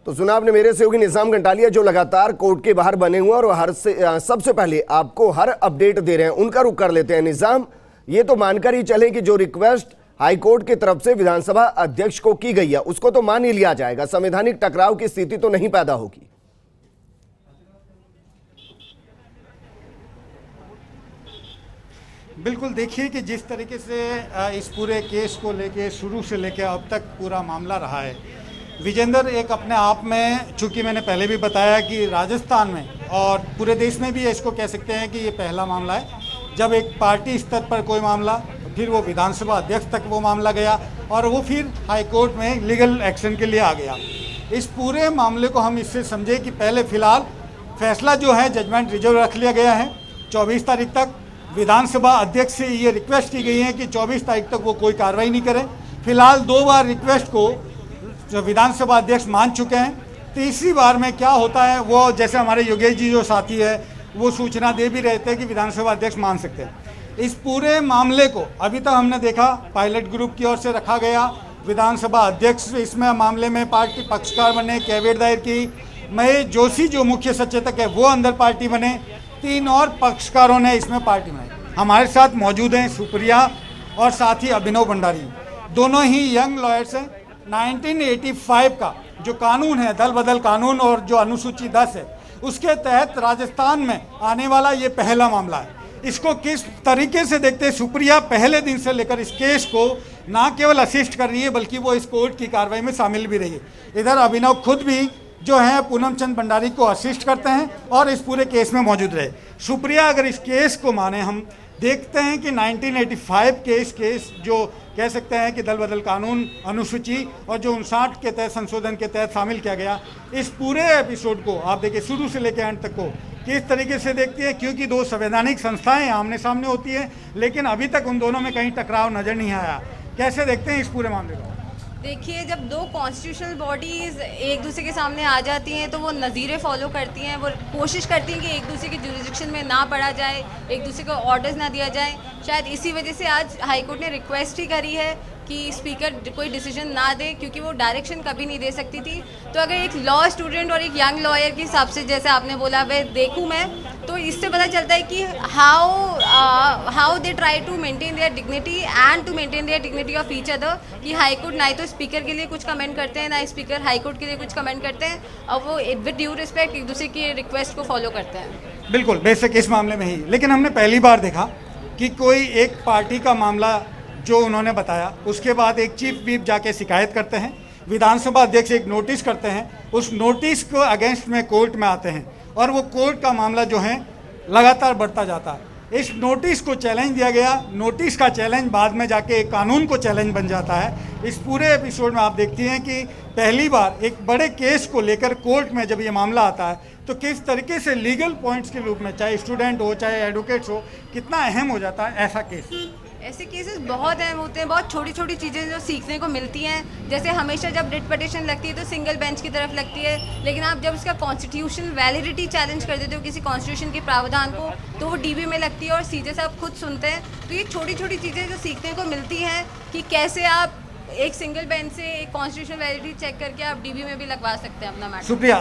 तो सुना आपने मेरे सहयोगी निजाम घंटालिया जो लगातार कोर्ट के बाहर बने हुए हैं और सबसे पहले आपको हर अपडेट दे रहे हैं, उनका रुख कर लेते हैं। निजाम, ये तो मानकर ही चलें कि जो रिक्वेस्ट हाईकोर्ट की तरफ से विधानसभा अध्यक्ष को की गई है उसको तो मान ही लिया जाएगा, संवैधानिक टकराव की स्थिति तो नहीं पैदा होगी। बिल्कुल, देखिए कि जिस तरीके से इस पूरे केस को लेके शुरू से लेके अब तक पूरा मामला रहा है, विजेंद्र एक अपने आप में, चूंकि मैंने पहले भी बताया कि राजस्थान में और पूरे देश में भी इसको कह सकते हैं कि ये पहला मामला है जब एक पार्टी स्तर पर कोई मामला, फिर वो विधानसभा अध्यक्ष तक वो मामला गया और वो फिर हाई कोर्ट में लीगल एक्शन के लिए आ गया। इस पूरे मामले को हम इससे समझे कि पहले फ़िलहाल फैसला जो है जजमेंट रिजर्व रख लिया गया है 24 तारीख तक। विधानसभा अध्यक्ष से ये रिक्वेस्ट की गई है कि 24 तारीख तक वो कोई कार्रवाई नहीं करें। फिलहाल 2 बार रिक्वेस्ट को जो विधानसभा अध्यक्ष मान चुके हैं। तीसरी बार में क्या होता है वो, जैसे हमारे योगेश जी जो साथी है वो सूचना दे भी रहे थे कि विधानसभा अध्यक्ष मान सकते हैं। इस पूरे मामले को अभी तक हमने देखा पायलट ग्रुप की ओर से रखा गया, विधानसभा अध्यक्ष इसमें मामले में पार्टी पक्षकार बने, कैवियट दायर की, महेश जोशी जो मुख्य सचेतक है वो अंदर पार्टी बने, 3 और पक्षकारों ने इसमें पार्टी बनाई। हमारे साथ मौजूद हैं सुप्रिया और साथ ही अभिनव भंडारी, दोनों ही यंग लॉयर्स हैं। 1985 का जो कानून है, दल बदल कानून, और जो अनुसूची 10 है उसके तहत राजस्थान में आने वाला ये पहला मामला है। इसको किस तरीके से देखते हैं, सुप्रिया पहले दिन से लेकर इस केस को ना केवल असिस्ट कर रही है बल्कि वो इस कोर्ट की कार्रवाई में शामिल भी रही है। इधर अभिनव खुद भी जो है पूनम चंद भंडारी को असिस्ट करते हैं और इस पूरे केस में मौजूद रहे। सुप्रिया अगर इस केस को माने, हम देखते हैं कि 1985 के इस केस जो कह सकते हैं कि दल बदल कानून अनुसूची और जो 59 के तहत संशोधन के तहत शामिल किया गया, इस पूरे एपिसोड को आप देखिए शुरू से लेकर अंत तक को किस तरीके से देखती है, क्योंकि 2 संवैधानिक संस्थाएं आमने सामने होती है लेकिन अभी तक उन दोनों में कहीं टकराव नजर नहीं आया। कैसे देखते हैं इस पूरे मामले को? देखिए, जब 2 कॉन्स्टिट्यूशनल बॉडीज़ एक दूसरे के सामने आ जाती हैं तो वो नज़ीरें फॉलो करती हैं, वो कोशिश करती हैं कि एक दूसरे के जुरिडिक्शन में ना पड़ा जाए, एक दूसरे को ऑर्डर्स ना दिया जाए। शायद इसी वजह से आज हाईकोर्ट ने रिक्वेस्ट ही करी है कि स्पीकर कोई डिसीजन ना दे, क्योंकि वो डायरेक्शन कभी नहीं दे सकती थी। तो अगर एक लॉ स्टूडेंट और एक यंग लॉयर के हिसाब से, जैसे आपने बोला, वह देखूँ मैं, तो इससे पता चलता है कि how they try to maintain their dignity and to maintain their dignity of each other. कि हाईकोर्ट ना तो स्पीकर के लिए कुछ कमेंट करते हैं, ना स्पीकर हाईकोर्ट के लिए कुछ कमेंट करते हैं, और वो विद ड्यू रिस्पेक्ट एक दूसरे की रिक्वेस्ट को फॉलो करते हैं। बिल्कुल, बेशक इस मामले में ही, लेकिन हमने पहली बार देखा कि कोई एक पार्टी का मामला जो उन्होंने बताया, उसके बाद एक चीफ व्हिप जाके शिकायत करते हैं, विधानसभा अध्यक्ष एक नोटिस करते हैं, उस नोटिस को अगेंस्ट में कोर्ट में आते हैं और वो कोर्ट का मामला जो है लगातार बढ़ता जाता है। इस नोटिस को चैलेंज दिया गया, नोटिस का चैलेंज बाद में जाके एक कानून को चैलेंज बन जाता है। इस पूरे एपिसोड में आप देखती हैं कि पहली बार एक बड़े केस को लेकर कोर्ट में जब ये मामला आता है तो किस तरीके से लीगल पॉइंट्स के रूप में, चाहे स्टूडेंट हो चाहे एडवोकेट्स हो, कितना अहम हो जाता है ऐसा केस। ऐसे केसेस बहुत अहम होते हैं, बहुत छोटी छोटी चीज़ें जो सीखने को मिलती हैं। जैसे हमेशा जब रिट पिटीशन लगती है तो सिंगल बेंच की तरफ लगती है, लेकिन आप जब उसका कॉन्स्टिट्यूशन वैलिडिटी चैलेंज कर देते हो किसी कॉन्स्टिट्यूशन के प्रावधान को, तो वो डीबी में लगती है और सीधे से आप खुद सुनते हैं। तो ये छोटी छोटी चीज़ें जो सीखने को मिलती हैं कि कैसे आप एक सिंगल बेंच से एक कॉन्स्टिट्यूशन वैलिडिटी चेक करके आप डीबी में भी लगवा सकते हैं अपना मैटर। शुक्रिया।